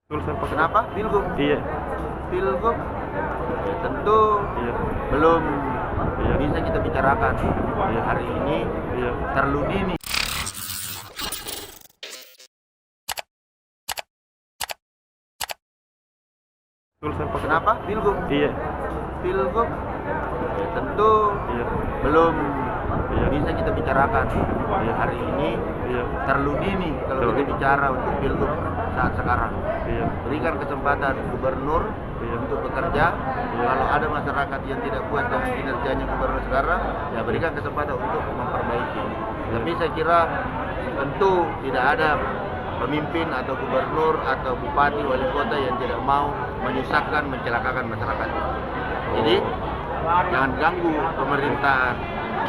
Kenapa? Pilgub. Iya. Pilgub ya tentu Iya. belum Iya. bisa kita bicarakan Iya. hari ini, Iya. terlalu dini. Kenapa? Pilgub. Iya. Pilgub ya tentu Iya. belum Iya. bisa kita bicarakan Iya. hari ini, Iya. terlalu dini kalau Terlalu kita dini. bicara untuk pilgub saat sekarang. Iya. Berikan kesempatan gubernur Iya. untuk bekerja. Iya. Kalau ada masyarakat yang tidak puas dengan kinerjanya gubernur sekarang, ya berikan kesempatan untuk memperbaiki. Tapi saya kira tentu tidak ada pemimpin atau gubernur atau bupati wali kota yang tidak mau menyusahkan, mencelakakan masyarakat. Jadi jangan ganggu pemerintahan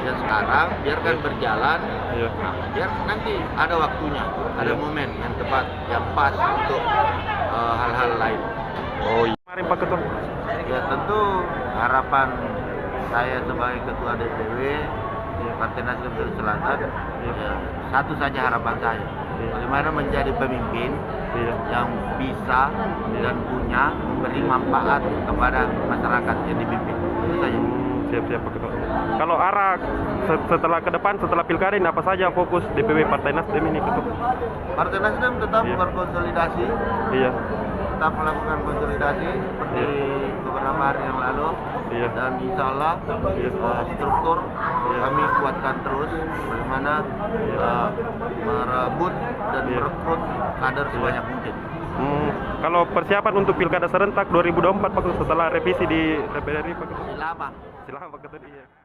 yang sekarang, biarkan berjalan. Iya. Nah, biar nanti ada waktunya, ada Iya. momen yang tepat, yang pas untuk hal-hal lain. Oh iya. Kemarin Pak Ketua. Ya tentu harapan saya sebagai ketua DPW Partai Nasdem Sulawesi Selatan, ya, satu saja harapan saya, bagaimana menjadi pemimpin Iya. yang bisa dan punya memberi manfaat kepada masyarakat yang dipimpin. Itu saja. Siap-siap Pak Ketua. Kalau arah setelah ke depan, setelah pilkada ini apa saja fokus DPW Partai Nasdem ini Ketua? Partai Nasdem tetap Iya. berkonsolidasi, Iya. tetap melakukan konsolidasi seperti beberapa hari yang lalu. Iya. Dan insya Allah struktur kami kuatkan terus bagaimana merebut dan merekrut kader sebanyak mungkin. Kalau persiapan untuk pilkada serentak 2024 Pak Ketua, setelah revisi di DPR RI Pak Ketua. Silahkan. Silakan Pak Ketua. Iya.